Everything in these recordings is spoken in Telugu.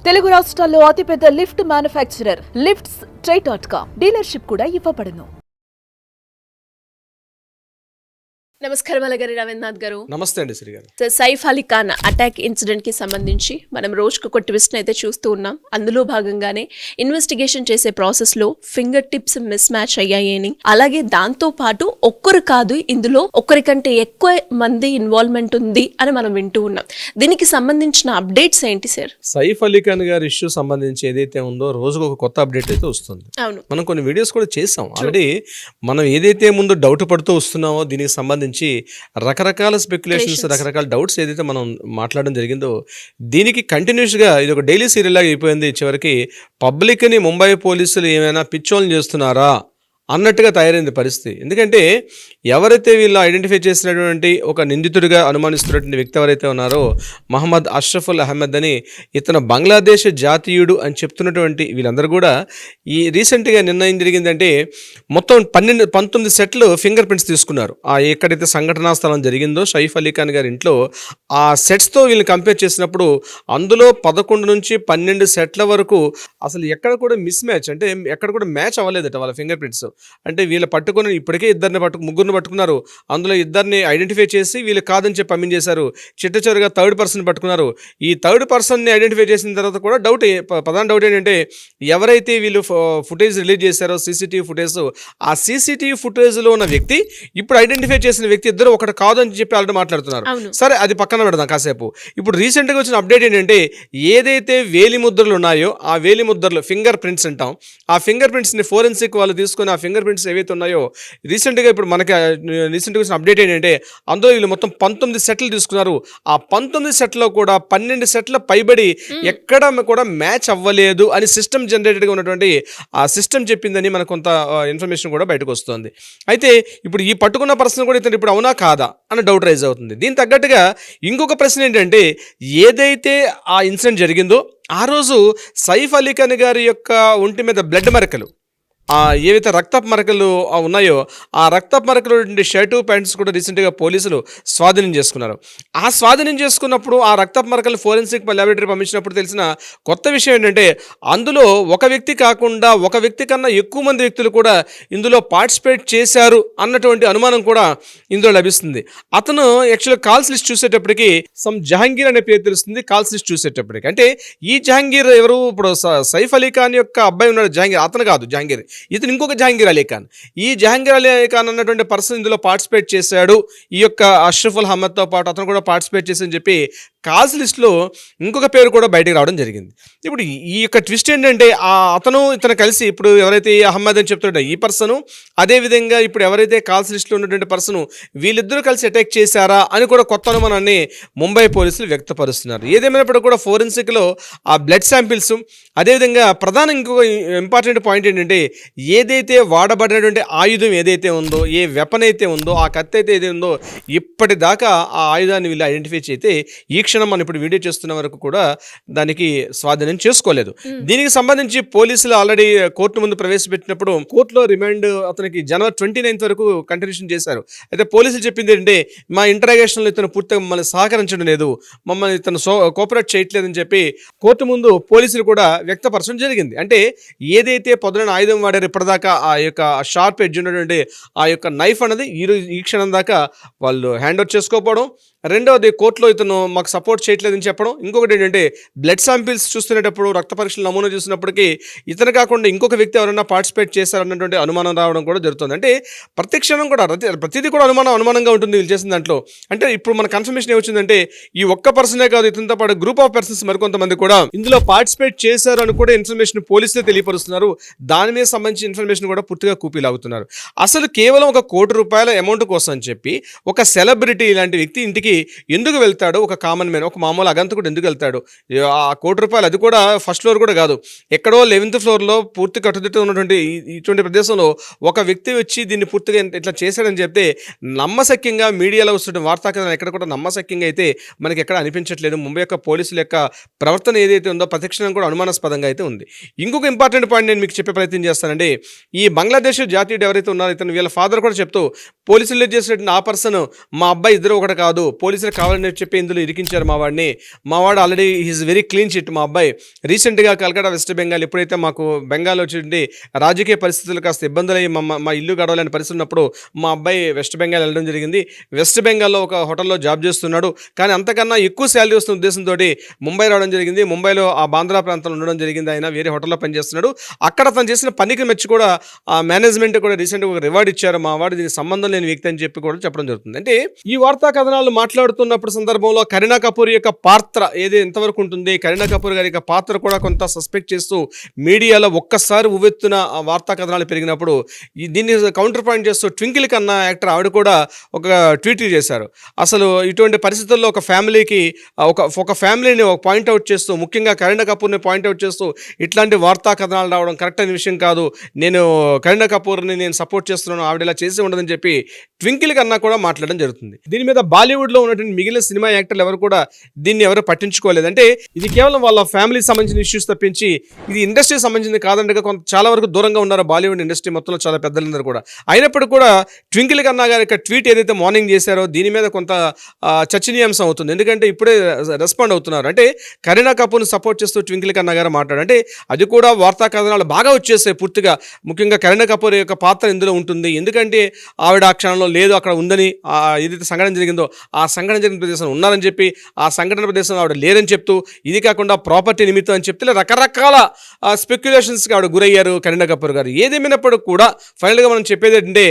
తెలుగు రాష్ట్రాల్లో అతిపెద్ద లిఫ్ట్ మ్యానుఫ్యాక్చరర్ లిఫ్ట్స్ ట్రై.com డీలర్షిప్ కూడా ఇవ్వబడును. నమస్కారం అలగారి రవీంద్రనాథ్ గారు. నమస్తే అండి శ్రీ గారు. సైఫ్ అలీ ఖాన్ అటాక్ ఇన్సిడెంట్ కి సంబంధించి మనం రోజుకు ఒక ట్విస్ట్ అయితే చూస్తూ ఉన్నాం. అందులో భాగంగానే ఇన్వెస్టిగేషన్ చేసే ప్రాసెస్ లో ఫింగర్ టిప్స్ మిస్ మ్యాచ్ అయ్యాయని, అలాగే దాంతో పాటు ఒక్కరు కాదు ఇందులో ఒక్కరికంటే ఎక్కువ మంది ఇన్వాల్వ్మెంట్ ఉంది అని మనం వింటూ ఉన్నాం. దీనికి సంబంధించిన అప్డేట్స్ ఏంటి సార్? సైఫ్ అలీ ఖాన్ గారి ఇష్యూ సంబంధించి ఏదైతే ఉందో రోజుకు ఒక కొత్త అప్డేట్ అయితే వస్తుంది. అవును, మనం కొన్ని వీడియోస్ కూడా చేసాం ఆల్రెడీ. మనం ఏదైతే ముందు డౌట్ పడుతూ వస్తున్నామో దీనికి సంబంధించి రకరకాల స్పెక్యులేషన్స్, రకరకాల డౌట్స్ ఏదైతే మనం మాట్లాడడం జరిగిందో దీనికి కంటిన్యూస్గా ఇది ఒక డైలీ సీరియల్ లాగా అయిపోయింది. చివరికి పబ్లిక్ని ముంబై పోలీసులు ఏమైనా పిచ్చోళ్ళు చేస్తున్నారా అన్నట్టుగా తయారైంది పరిస్థితి. ఎందుకంటే ఎవరైతే వీళ్ళు ఐడెంటిఫై చేసినటువంటి ఒక నిందితుడిగా అనుమానిస్తున్నటువంటి వ్యక్తి ఎవరైతే ఉన్నారో మహమ్మద్ అష్రఫుల్ అహ్మద్ అని, ఇతను బంగ్లాదేశ్ జాతీయుడు అని చెప్తున్నటువంటి వీళ్ళందరూ కూడా ఈ రీసెంట్గా నిర్ణయం జరిగిందంటే మొత్తం 19 సెట్లు ఫింగర్ ప్రింట్స్ తీసుకున్నారు. ఆ ఎక్కడైతే సంఘటనా స్థలం జరిగిందో సైఫ్ అలీ ఖాన్ గారి ఇంట్లో ఆ సెట్స్తో వీళ్ళని కంపేర్ చేసినప్పుడు అందులో 11 నుంచి 12 సెట్ల వరకు అసలు ఎక్కడ కూడా మిస్ మ్యాచ్, అంటే ఎక్కడ కూడా మ్యాచ్ అవ్వలేదట వాళ్ళ ఫింగర్ ప్రింట్స్. అంటే వీళ్ళు పట్టుకుని ఇప్పటికే ముగ్గురిని పట్టుకున్నారు. అందులో ఇద్దరిని ఐడెంటిఫై చేసి వీళ్ళు కాదని చెప్పి పంపించేశారు. చిట్ట చివరిగా థర్డ్ పర్సన్ పట్టుకున్నారు. ఈ థర్డ్ పర్సన్ని ఐడెంటిఫై చేసిన తర్వాత కూడా ప్రధాన డౌట్ ఏంటంటే ఎవరైతే వీళ్ళు ఫుటేజ్ రిలీజ్ చేశారో సీసీటీవీ ఫుటేజ్, ఆ సీసీటీవీ ఫుటేజ్లో ఉన్న వ్యక్తి ఇప్పుడు ఐడెంటిఫై చేసిన వ్యక్తి ఇద్దరు ఒకటి కాదని చెప్పి ఆల్రెడీ మాట్లాడుతున్నారు. సరే, అది పక్కన పెడదాం కాసేపు. ఇప్పుడు రీసెంట్గా వచ్చిన అప్డేట్ ఏంటంటే ఏదైతే వేలి ముద్రలు ఉన్నాయో ఆ వేలి ముద్రలు ఫింగర్ ప్రింట్స్ అంటాం, ఆ ఫింగర్ ప్రింట్స్ని ఫోరెన్సిక్ వాళ్ళు తీసుకొని ఆ ఫింగర్ ప్రింట్స్ ఏవైతే ఉన్నాయో రీసెంట్గా ఇప్పుడు మనకి రీసెంట్గా వచ్చిన అప్డేట్ ఏంటంటే అందులో వీళ్ళు మొత్తం 19 సెట్లు తీసుకున్నారు. ఆ 19 సెట్లో కూడా 12 సెట్ల పైబడి ఎక్కడ కూడా మ్యాచ్ అవ్వలేదు అని సిస్టమ్ జనరేటెడ్గా ఉన్నటువంటి ఆ సిస్టమ్ చెప్పిందని మనకు కొంత ఇన్ఫర్మేషన్ కూడా బయటకు వస్తుంది. అయితే ఇప్పుడు ఈ పట్టుకున్న పర్సన్ కూడా ఇతను ఇప్పుడు అవునా కాదా అని డౌట్ రైజ్ అవుతుంది. దీనికి తగ్గట్టుగా ఇంకొక ప్రశ్న ఏంటంటే ఏదైతే ఆ ఇన్సిడెంట్ జరిగిందో ఆ రోజు సైఫ్ అలీ ఖాన్ గారి యొక్క ఒంటి మీద బ్లడ్ మరకలు, ఏవైతే రక్తపు మరకలు ఉన్నాయో ఆ రక్తపు మరకలు షర్టు ప్యాంట్స్ కూడా రీసెంట్గా పోలీసులు స్వాధీనం చేసుకున్నారు. ఆ స్వాధీనం చేసుకున్నప్పుడు ఆ రక్తపు మరకలు ఫోరెన్సిక్ ల్యాబొరేటరీ పంపించినప్పుడు తెలిసిన కొత్త విషయం ఏంటంటే అందులో ఒక వ్యక్తి కాకుండా ఒక వ్యక్తి కన్నా ఎక్కువ మంది వ్యక్తులు కూడా ఇందులో పార్టిసిపేట్ చేశారు అన్నటువంటి అనుమానం కూడా ఇందులో లభిస్తుంది. అతను యాక్చువల్గా కాల్స్ లిస్ట్ చూసేటప్పటికి జహాంగీర్ అనే పేరు తెలుస్తుంది. కాల్స్ లిస్ట్ చూసేటప్పటికి అంటే ఈ జహాంగీర్ ఎవరు? ఇప్పుడు సైఫ్ అలీ ఖాన్ యొక్క అబ్బాయి ఉన్నాడు జహాంగీర్, అతను కాదు జహాంగీర్, ఇతను ఇంకొక జహాంగీర్ అలీ ఖాన్. ఈ జహాంగీర్ అలీ ఖాన్ అన్నటువంటి పర్సన్ ఇందులో పార్టిసిపేట్ చేశాడు. ఈ యొక్క అష్రఫుల్ అహ్మద్తో పాటు అతను కూడా పార్టిసిపేట్ చేశారని చెప్పి కాల్స్ లిస్ట్లో ఇంకొక పేరు కూడా బయటకు రావడం జరిగింది. ఇప్పుడు ఈ యొక్క ట్విస్ట్ ఏంటంటే ఇతను కలిసి ఇప్పుడు ఎవరైతే అహ్మద్ అని చెప్తుంటే ఈ పర్సను, అదేవిధంగా ఇప్పుడు ఎవరైతే కాల్స్ లిస్ట్లో ఉన్నటువంటి పర్సను, వీళ్ళిద్దరూ కలిసి అటాక్ చేశారా అని కూడా కొత్త అనుమానాన్ని ముంబై పోలీసులు వ్యక్తపరుస్తున్నారు. ఏదేమైనప్పుడు కూడా ఫోరెన్సిక్లో ఆ బ్లడ్ శాంపిల్స్, అదేవిధంగా ఇంకొక ఇంపార్టెంట్ పాయింట్ ఏంటంటే ఏదైతే వాడబడినటువంటి ఆయుధం ఏదైతే ఉందో, ఏ వెపన్ అయితే ఉందో, ఆ కత్తి అయితే ఏదైతే ఉందో ఇప్పటిదాకా ఆ ఆయుధాన్ని వీళ్ళు ఐడెంటిఫై చేస్తే ఈ క్షణం మనం ఇప్పుడు వీడియో చేస్తున్న వరకు కూడా దానికి స్వాధీనం చేసుకోలేదు. దీనికి సంబంధించి పోలీసులు ఆల్రెడీ కోర్టు ముందు ప్రవేశపెట్టినప్పుడు కోర్టులో రిమాండ్ అతనికి జనవరి 29 వరకు కంటిన్యూషన్ చేశారు. అయితే పోలీసులు చెప్పింది ఏంటంటే మా ఇంటరాగేషన్లో ఇతను పూర్తిగా మమ్మల్ని సహకరించడం లేదు, మమ్మల్ని ఇతను కోఆపరేట్ చేయట్లేదని చెప్పి కోర్టు ముందు పోలీసులు కూడా వ్యక్తపరచడం జరిగింది. అంటే ఏదైతే పొద్దున ఆయుధం వాడారు ఇప్పటిదాకా ఆ యొక్క షార్ప్ ఎడ్జ్ ఉన్నటువంటి ఆ యొక్క నైఫ్ అన్నది ఈ క్షణం దాకా వాళ్ళు హ్యాండ్ ఓవర్ చేసుకోకపోవడం, రెండవది కోర్టులో ఇతను మాకు సపోర్ట్ చేయట్లేదని చెప్పడం, ఇంకొకటి ఏంటంటే బ్లడ్ శాంపిల్స్ చూస్తున్నప్పుడు రక్త పరీక్షలు నమూనా చూసినప్పటికీ ఇతను కాకుండా ఇంకొక వ్యక్తి ఎవరైనా పార్టిసిపేట్ చేశారన్నటువంటి అనుమానం రావడం కూడా జరుగుతుంది. అంటే ప్రతి క్షణం కూడా ప్రతిదీ కూడా అనుమానంగా ఉంటుంది వీళ్ళు చేసిన దాంట్లో. అంటే ఇప్పుడు మన కన్ఫర్మేషన్ ఏమొచ్చిందంటే ఈ ఒక్క పర్సనే కాదు, ఇతనితో పాటు గ్రూప్ ఆఫ్ పర్సన్స్ మరికొంతమంది కూడా ఇందులో పార్టిసిపేట్ చేశారు అని కూడా ఇన్ఫర్మేషన్ పోలీసులే తెలియపరుస్తున్నారు. దాని మీద సంబంధించిన ఇన్ఫర్మేషన్ కూడా పూర్తిగా కూపీలాగుతున్నారు. అసలు కేవలం ₹1 కోటి అమౌంట్ కోసం అని చెప్పి ఒక సెలబ్రిటీ ఇలాంటి వ్యక్తి ఇంటికి ఎందుకు వెళ్తాడు? ఒక కామన్ మ్యాన్, ఒక మామూలు అగంతకుడు ఎందుకు వెళ్తాడు? ఆ ₹1 అది కూడా ఫస్ట్ ఫ్లోర్ కూడా కాదు, ఎక్కడో 11th ఫ్లోర్లో పూర్తి కట్టుదిట్టు ఉన్నటువంటి ఇటువంటి ప్రదేశంలో ఒక వ్యక్తి వచ్చి దీన్ని పూర్తిగా ఇట్లా చేశాడని చెప్తే నమ్మశక్యంగా మీడియాలో వస్తున్న వార్తా కథనం ఎక్కడ కూడా నమ్మశక్యంగా అయితే మనకి ఎక్కడ అనిపించట్లేదు. ముంబై యొక్క పోలీసుల యొక్క ప్రవర్తన ఏదైతే ఉందో ప్రతిక్షణం కూడా అనుమానాస్పదంగా అయితే ఉంది. ఇంకొక ఇంపార్టెంట్ పాయింట్ నేను మీకు చెప్పే ప్రయత్నం చేస్తానండి. ఈ బంగ్లాదేశ్ జాతీయుడు ఎవరైతే ఉన్నారో ఇతను వీళ్ళ ఫాదర్ కూడా చెప్తూ పోలీసులు చేసినట్టు ఆ పర్సన్ మా అబ్బాయి ఇద్దరు ఒకటి కాదు, పోలీసులు కావాలని చెప్పి ఇందులో ఇరికించారు మా వాడు already is very clean chit. మా అబ్బాయి రీసెంట్గా కలకత్తా వెస్ట్ బెంగాల్ ఎప్పుడైతే మాకు బెంగాల్ వచ్చి రాజకీయ పరిస్థితులు కాస్త ఇబ్బందులు అయ్యి మా ఇల్లు గడవలేని పరిస్థితి ఉన్నప్పుడు మా అబ్బాయి వెస్ట్ బెంగాల్ వెళ్ళడం జరిగింది. వెస్ట్ బెంగాల్లో ఒక హోటల్లో జాబ్ చేస్తున్నాడు. కానీ అంతకన్నా ఎక్కువ శాలరీ వస్తున్న ఉద్దేశంతో ముంబై రావడం జరిగింది. ముంబైలో ఆ బాంద్రా ప్రాంతంలో ఉండడం జరిగింది. ఆయన వేరే హోటల్లో పనిచేస్తున్నాడు. అక్కడ తను చేసిన పనికి మెచ్చి కూడా ఆ మేనేజ్మెంట్ కూడా రీసెంట్గా ఒక రివార్డ్ ఇచ్చారు. మా వాడు దీనికి సంబంధం లేని వ్యక్తి అని చెప్పి కూడా చెప్పడం జరుగుతుంది. అంటే ఈ వార్తా కథనాలు మాట్లాడుతున్నప్పుడు సందర్భంలో కరీనా కపూర్ యొక్క పాత్ర ఏది ఎంతవరకు ఉంటుంది, కరీనా కపూర్ గారి యొక్క పాత్ర కూడా కొంత సస్పెక్ట్ చేస్తూ మీడియాలో ఒక్కసారి ఉవ్వెత్తున వార్తా కథనాలు పెరిగినప్పుడు దీన్ని కౌంటర్ పాయింట్ చేస్తూ ట్వింకిల్ కన్నా యాక్టర్ ఆవిడ కూడా ఒక ట్వీట్ చేశారు. అసలు ఇటువంటి పరిస్థితుల్లో ఒక ఫ్యామిలీకి ఒక ఫ్యామిలీని పాయింట్అవుట్ చేస్తూ, ముఖ్యంగా కరీనా కపూర్ని పాయింట్అవుట్ చేస్తూ ఇట్లాంటి వార్తా కథనాలు రావడం కరెక్ట్ అయిన విషయం కాదు. నేను కరీనా కపూర్ని నేను సపోర్ట్ చేస్తున్నాను, ఆవిడ ఇలా చేసి ఉండదని చెప్పి ట్వింకిల్ కన్నా కూడా మాట్లాడడం జరుగుతుంది. దీని మీద బాలీవుడ్లో ఉన్నటువంటి మిగిలిన సినిమా యాక్టర్లు ఎవరు కూడా దీన్ని ఎవరు పట్టించుకోలేదు. అంటే ఇది కేవలం వాళ్ళ ఫ్యామిలీకి సంబంధించిన ఇష్యూస్ తప్పించి ఇది ఇండస్ట్రీకి సంబంధించింది కాదంటే చాలా వరకు దూరంగా ఉన్నారు బాలీవుడ్ ఇండస్ట్రీ మొత్తంలో చాలా పెద్దలందరూ కూడా. అయినప్పటికీ కూడా ట్వింకిల్ కన్నా గారి యొక్క ట్వీట్ ఏదైతే మార్నింగ్ చేశారో దీని మీద కొంత చర్చనీయాంశం అవుతుంది. ఎందుకంటే ఇప్పుడే రెస్పాండ్ అవుతున్నారు. అంటే కరీనా కపూర్ని సపోర్ట్ చేస్తూ ట్వింకిల్ కన్నా గారు మాట్లాడంటే అది కూడా వార్తా కథనాలు బాగా వచ్చేసాయి పూర్తిగా. ముఖ్యంగా కరీనా కపూర్ యొక్క పాత్ర ఇందులో ఉంటుంది. ఎందుకంటే ఆవిడ ఆ క్షణంలో లేదు, అక్కడ ఉందని, ఏదైతే సంఘటన జరిగిందో ఆ సంఘటన జరిగిన ప్రదేశంలో ఉన్నారని చెప్పి, ఆ సంఘటన ప్రదేశంలో ఆవిడ లేరని చెప్తూ, ఇది కాకుండా ప్రాపర్టీ నిమిత్తం అని చెప్తే రకరకాల స్పెక్యులేషన్స్కి ఆవిడ గురయ్యారు కరీనా కపూర్ గారు. ఏదేమైనప్పటికీ కూడా ఫైనల్గా మనం చెప్పేది ఏంటంటే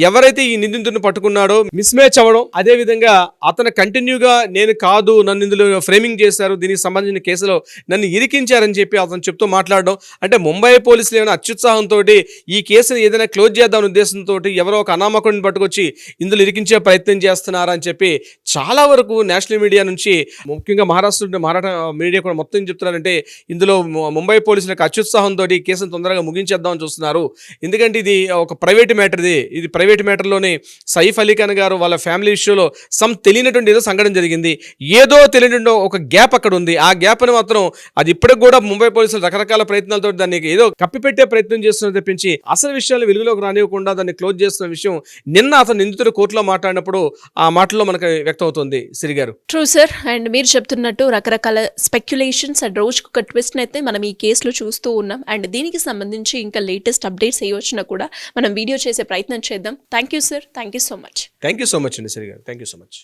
ఎవరైతే ఈ నిందితుడిని పట్టుకున్నాడో మిస్ మ్యాచ్ అవ్వడం, అదేవిధంగా అతను కంటిన్యూగా నేను కాదు, నన్ను ఇందులో ఫ్రేమింగ్ చేశారు, దీనికి సంబంధించిన కేసులో నన్ను ఇరికించారని చెప్పి అతను చెప్తూ మాట్లాడడం, అంటే ముంబై పోలీసులు ఏమైనా అత్యుత్సాహంతో ఈ కేసుని ఏదైనా క్లోజ్ చేద్దాం ఉద్దేశంతో ఎవరో ఒక అనామకుడిని పట్టుకొచ్చి ఇందులో ఇరికించే ప్రయత్నం చేస్తున్నారని చెప్పి చాలా వరకు నేషనల్ మీడియా నుంచి, ముఖ్యంగా మరాఠా మీడియా కూడా మొత్తం చెప్తున్నారంటే ఇందులో ముంబై పోలీసులకు అత్యుత్సాహంతో ఈ కేసును తొందరగా ముగించేద్దామని చూస్తున్నారు. ఎందుకంటే ఇది ఒక ప్రైవేట్ మ్యాటర్. ఇది ప్రైవేట్ మ్యాటర్లోనే సైఫ్ అలీ ఖాన్ గారు వాళ్ళ ఫ్యామిలీ ఇష్యూలో తెలియనటువంటి ఏదో సంఘటన జరిగింది, ఏదో తెలియనటువంటి ఒక గ్యాప్ అక్కడ ఉంది. ఆ గ్యాప్ అని మాత్రం అది ఇప్పటికి కూడా ముంబై పోలీసులు రకరకాల ప్రయత్నాలతో దాన్ని ఏదో కప్పిపెట్టే ప్రయత్నం చేస్తున్నారు తప్పించి అసలు విషయాలు వెలుగులోకి రానివ్వకుండా దాన్ని క్లోజ్ చేస్తున్న విషయం నిన్న అతను నిందితుడు కోర్టులో మాట్లాడినప్పుడు ఆ మాటల్లో మనకు వ్యక్తం అవుతుంది. సిరి గారు ట్రూ సార్. అండ్ మీరు చెప్తున్నట్టు రకరకాల స్పెక్యులేషన్స్ అండ్ రోజుకు ఒక ట్విస్ట్ అయితే మనం ఈ కేసులో చూస్తూ ఉన్నాం. అండ్ దీనికి సంబంధించి ఇంకా లేటెస్ట్ అప్డేట్స్ ఏ వచ్చినా కూడా మనం వీడియో చేసే ప్రయత్నం చేద్దాం. Thank you sir. Thank you so much. Thank you so much అండి సిరి గారు. Thank you so much.